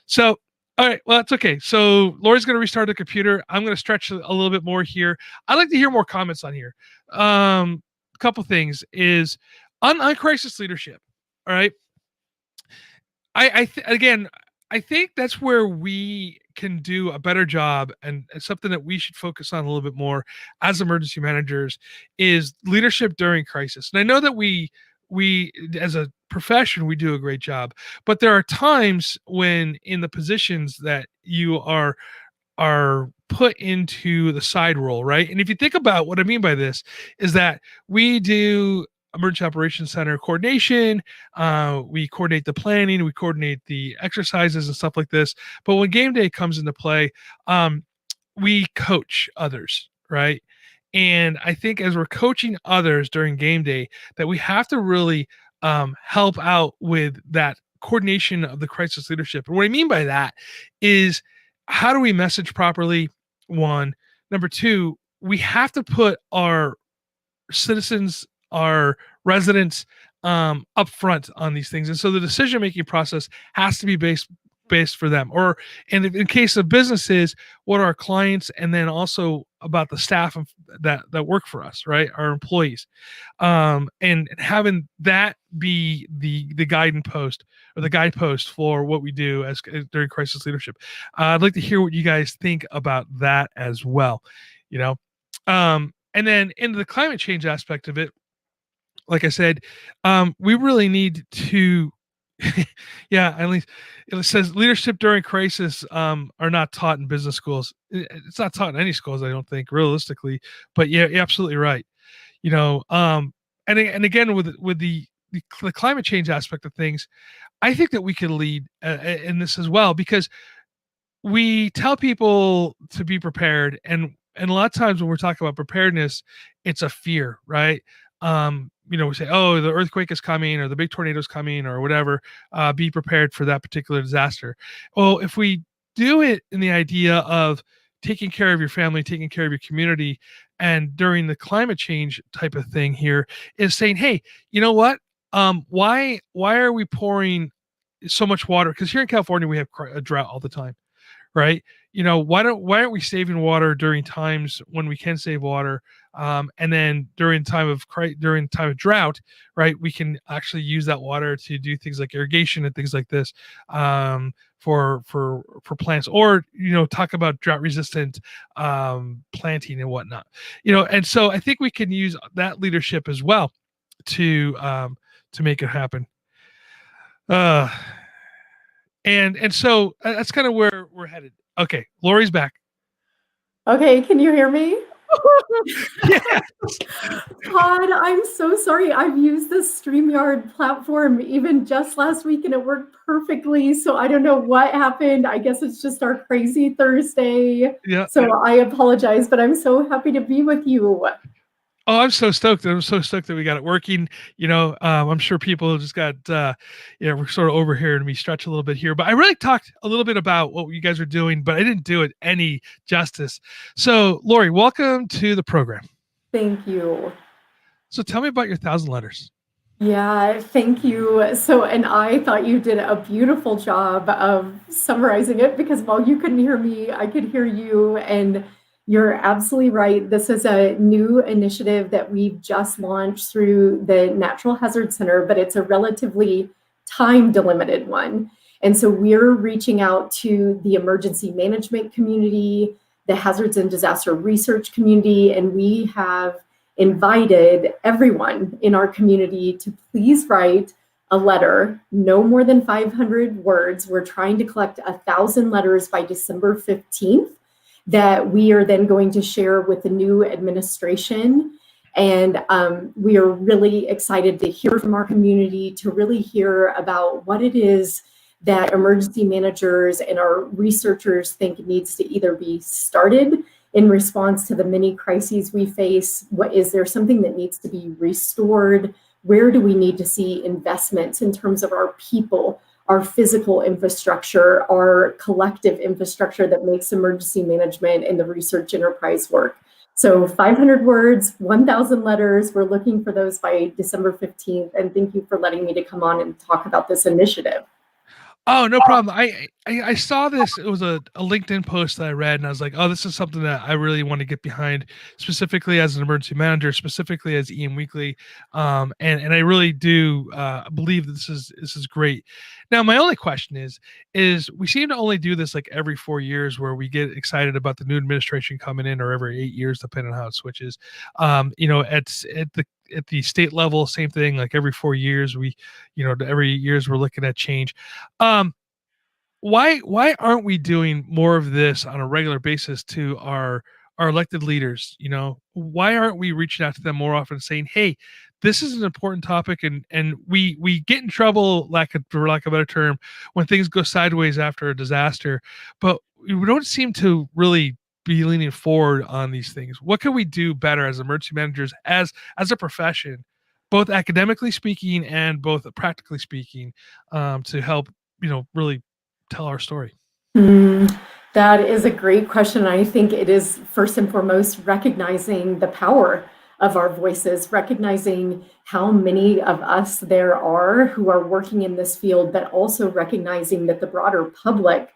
So. All right, well, that's okay. So Lori's going to restart the computer. I'm going to stretch a little bit more here. I'd like to hear more comments on here. A couple things is on crisis leadership. All right. Again, I think that's where we can do a better job, and something that we should focus on a little bit more as emergency managers is leadership during crisis. And I know that we as a profession we do a great job, but there are times when in the positions that you are put into the side role, right? And if you think about what I mean by this is that we do emergency operations center coordination, we coordinate the planning, we coordinate the exercises and stuff like this. But when game day comes into play, we coach others, right? And I think as we're coaching others during game day, that we have to really help out with that coordination of the crisis leadership. And what I mean by that is, how do we message properly? One. Number two, we have to put our citizens, our residents up front on these things. And so the decision making process has to be based for them, or in case of businesses, what are our clients, and then also about the staff that work for us, right, our employees, and having that be the guiding post or the guidepost for what we do as during crisis leadership. I'd like to hear what you guys think about that as well, and then into the climate change aspect of it, like I said, we really need to yeah, at least it says leadership during crisis are not taught in business schools. It's not taught in any schools, I don't think, realistically. But yeah, you're absolutely right. And again with the climate change aspect of things, I think that we can lead in this as well, because we tell people to be prepared, and a lot of times when we're talking about preparedness, it's a fear, right? We say, oh, the earthquake is coming, or the big tornado is coming, or whatever. Be prepared for that particular disaster. Well, if we do it in the idea of taking care of your family, taking care of your community, and during the climate change type of thing here is saying, hey, you know what? Why are we pouring so much water? Because here in California, we have a drought all the time, right? Why aren't we saving water during times when we can save water, and then during time of drought, right, we can actually use that water to do things like irrigation and things like this, for plants, or talk about drought resistant planting and whatnot, and so I think we can use that leadership as well to make it happen. And so that's kind of where we're headed. Okay, Lori's back. Okay, can you hear me? Yes. Todd, I'm so sorry. I've used this StreamYard platform even just last week, and it worked perfectly. So I don't know what happened. I guess it's just our crazy Thursday. Yeah. So I apologize, but I'm so happy to be with you. Oh, I'm so stoked. I'm so stoked that we got it working. I'm sure people just got, we're sort of overhearing me stretch a little bit here, but I really talked a little bit about what you guys are doing, but I didn't do it any justice. So, Lori, welcome to the program. Thank you. So tell me about your 1,000 letters. Yeah, thank you. So, and I thought you did a beautiful job of summarizing it, because while you couldn't hear me, I could hear you. And you're absolutely right. This is a new initiative that we've just launched through the Natural Hazard Center, but it's a relatively time delimited one. And so we're reaching out to the emergency management community, the hazards and disaster research community, and we have invited everyone in our community to please write a letter, no more than 500 words. We're trying to collect 1,000 letters by December 15th that we are then going to share with the new administration. And we are really excited to hear from our community, to really hear about what it is that emergency managers and our researchers think needs to either be started in response to the many crises we face. What is there something that needs to be restored? Where do we need to see investments in terms of our people, our physical infrastructure, our collective infrastructure that makes emergency management and the research enterprise work? So 500 words, 1,000 letters. We're looking for those by December 15th. And thank you for letting me to come on and talk about this initiative. Oh, no problem. I saw this. It was a LinkedIn post that I read, and I was like, oh, this is something that I really want to get behind, specifically as an emergency manager, specifically as Ian Weekly. And I really do believe that this is great. Now, my only question is we seem to only do this like every 4 years, where we get excited about the new administration coming in, or every 8 years, depending on how it switches. At the state level, same thing. Like every 4 years, every years we're looking at change. Why aren't we doing more of this on a regular basis to our elected leaders? Why aren't we reaching out to them more often, saying, hey, this is an important topic, and we get in trouble, for lack of a better term, when things go sideways after a disaster, but we don't seem to really be leaning forward on these things. What can we do better as emergency managers, as a profession, both academically speaking and both practically speaking, to help really tell our story? That is a great question. I think it is first and foremost recognizing the power of our voices, recognizing how many of us there are who are working in this field, but also recognizing that the broader public,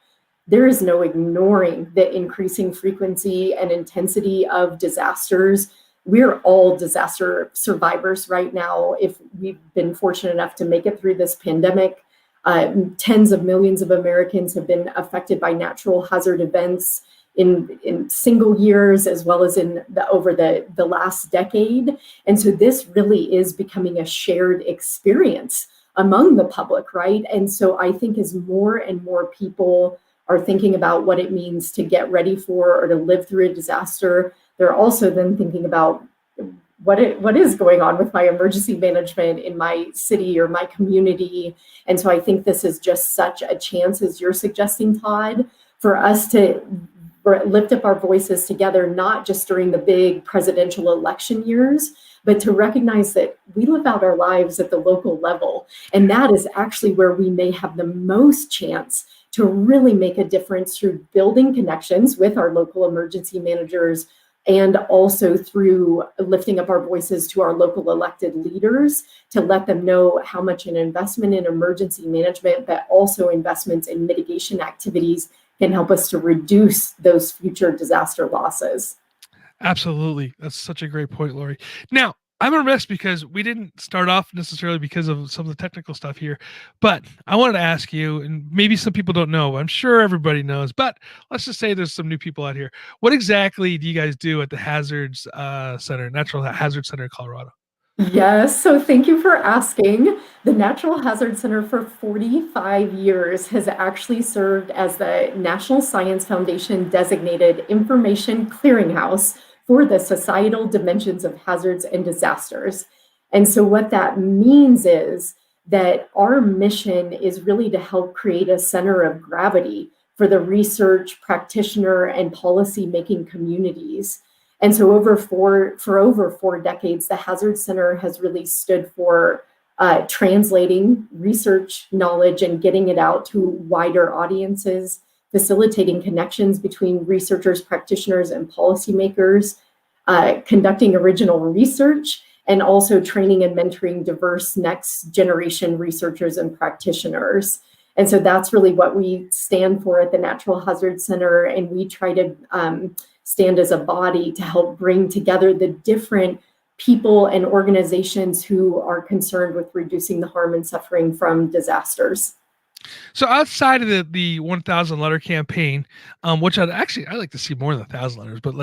there is no ignoring the increasing frequency and intensity of disasters. We're all disaster survivors right now. If we've been fortunate enough to make it through this pandemic, tens of millions of Americans have been affected by natural hazard events in single years, as well as over the last decade. And so this really is becoming a shared experience among the public, right? And so I think as more and more people are thinking about what it means to get ready for or to live through a disaster, they're also then thinking about what is going on with my emergency management in my city or my community. And so I think this is just such a chance, as you're suggesting, Todd, for us to lift up our voices together, not just during the big presidential election years, but to recognize that we live out our lives at the local level. And that is actually where we may have the most chance to really make a difference through building connections with our local emergency managers, and also through lifting up our voices to our local elected leaders to let them know how much an investment in emergency management, but also investments in mitigation activities, can help us to reduce those future disaster losses. Absolutely. That's such a great point, Lori. Now, I'm remiss because we didn't start off necessarily because of some of the technical stuff here, but I wanted to ask you, and maybe some people don't know, I'm sure everybody knows, but let's just say there's some new people out here. What exactly do you guys do at the Hazards Center, Natural Hazard Center in Colorado? Yes, so thank you for asking. The Natural Hazard Center for 45 years has actually served as the National Science Foundation designated information clearinghouse for the societal dimensions of hazards and disasters. And so what that means is that our mission is really to help create a center of gravity for the research, practitioner, and policy-making communities. And so for over 4 decades, the Hazard Center has really stood for translating research knowledge and getting it out to wider audiences, facilitating connections between researchers, practitioners, and policymakers, conducting original research, and also training and mentoring diverse next generation researchers and practitioners. And so that's really what we stand for at the Natural Hazard Center. And we try to stand as a body to help bring together the different people and organizations who are concerned with reducing the harm and suffering from disasters. So outside of the 1,000 letter campaign, which I'd like to see more than 1,000 letters, but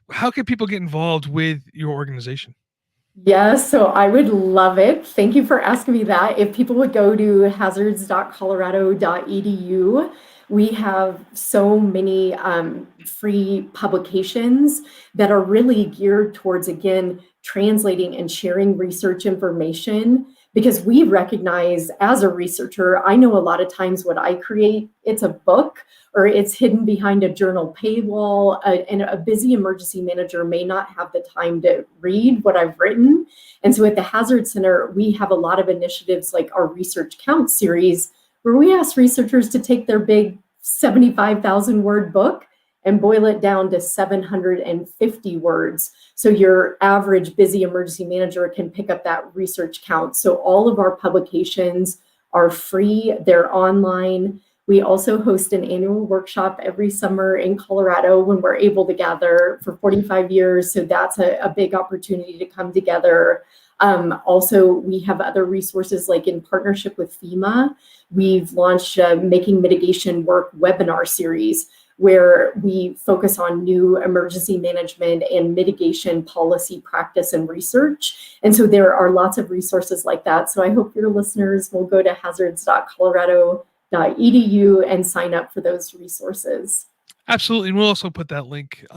how can people get involved with your organization? Yes, so I would love it. Thank you for asking me that. If people would go to hazards.colorado.edu, we have so many free publications that are really geared towards, again, translating and sharing research information. Because we recognize as a researcher, I know a lot of times what I create, it's a book or it's hidden behind a journal paywall, and a busy emergency manager may not have the time to read what I've written. And so at the Hazard Center, we have a lot of initiatives like our Research Count series, where we ask researchers to take their big 75,000 word book and boil it down to 750 words. So your average busy emergency manager can pick up that research count. So all of our publications are free, they're online. We also host an annual workshop every summer in Colorado when we're able to gather for 45 years. So that's a big opportunity to come together. Also, we have other resources like in partnership with FEMA. We've launched a Making Mitigation Work webinar series where we focus on new emergency management and mitigation policy practice and research. And so there are lots of resources like that. So I hope your listeners will go to hazards.colorado.edu and sign up for those resources. Absolutely. And we'll also put that link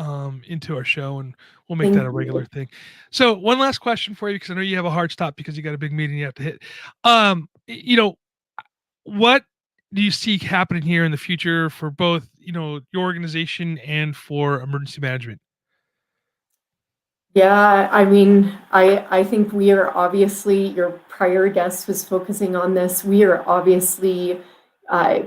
into our show, and we'll make Thank that a regular you. thing. So one last question for you, because I know you have a hard stop because you got a big meeting you have to hit. You know, what do you see happening here in the future for both, your organization and for emergency management? Yeah, I mean, I think we are obviously, your prior guest was focusing on this. We are obviously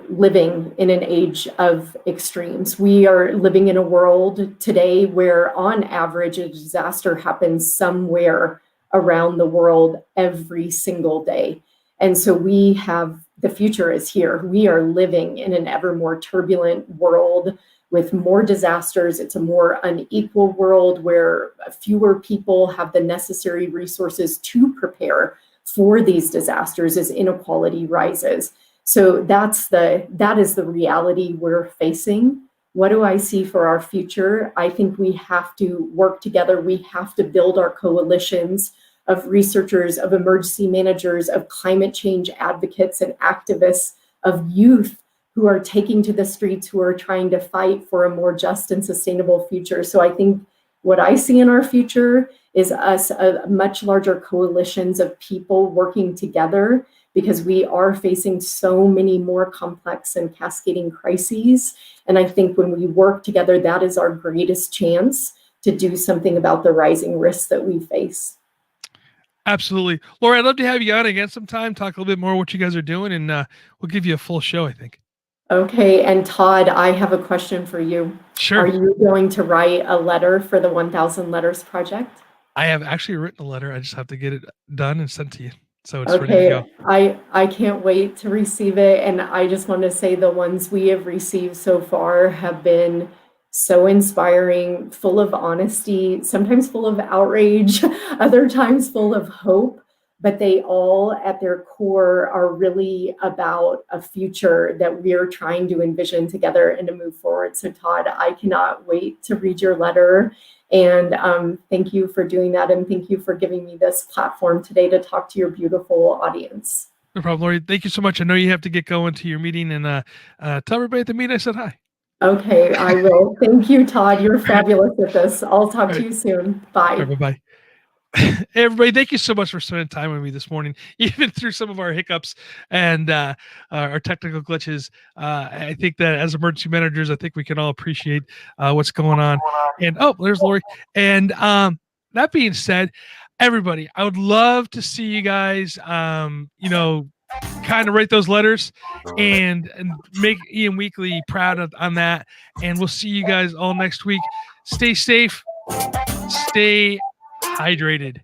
living in an age of extremes. We are living in a world today where, on average, a disaster happens somewhere around the world every single day. And so we have, the future is here. We are living in an ever more turbulent world with more disasters. It's a more unequal world where fewer people have the necessary resources to prepare for these disasters as inequality rises. So that is the reality we're facing. What do I see for our future? I think we have to work together. We have to build our coalitions of researchers, of emergency managers, of climate change advocates and activists, of youth who are taking to the streets, who are trying to fight for a more just and sustainable future. So I think what I see in our future is us, a much larger coalitions of people working together, because we are facing so many more complex and cascading crises. And I think when we work together, that is our greatest chance to do something about the rising risks that we face. Absolutely. Laura, I'd love to have you on again sometime, talk a little bit more what you guys are doing, and we'll give you a full show, I think. Okay, and Todd, I have a question for you. Sure. Are you going to write a letter for the 1,000 Letters Project? I have actually written a letter. I just have to get it done and sent to you. So it's ready to Okay, go. I can't wait to receive it. And I just want to say the ones we have received so far have been so inspiring, full of honesty, sometimes full of outrage, other times full of hope. But they all, at their core, are really about a future that we're trying to envision together and to move forward. So, Todd, I cannot wait to read your letter. And thank you for doing that. And thank you for giving me this platform today to talk to your beautiful audience. No problem, Lori. Thank you so much. I know you have to get going to your meeting, and tell everybody at the meeting I said hi. Okay, I will. Thank you, Todd. You're fabulous at this. I'll talk to you soon. Bye. All right, bye-bye. Hey, everybody, thank you so much for spending time with me this morning, even through some of our hiccups and our technical glitches. I think that as emergency managers, I think we can all appreciate what's going on. And there's Lori. And that being said, everybody, I would love to see you guys, kind of write those letters and make Ian Weekly proud on that. And we'll see you guys all next week. Stay safe. Stay hydrated.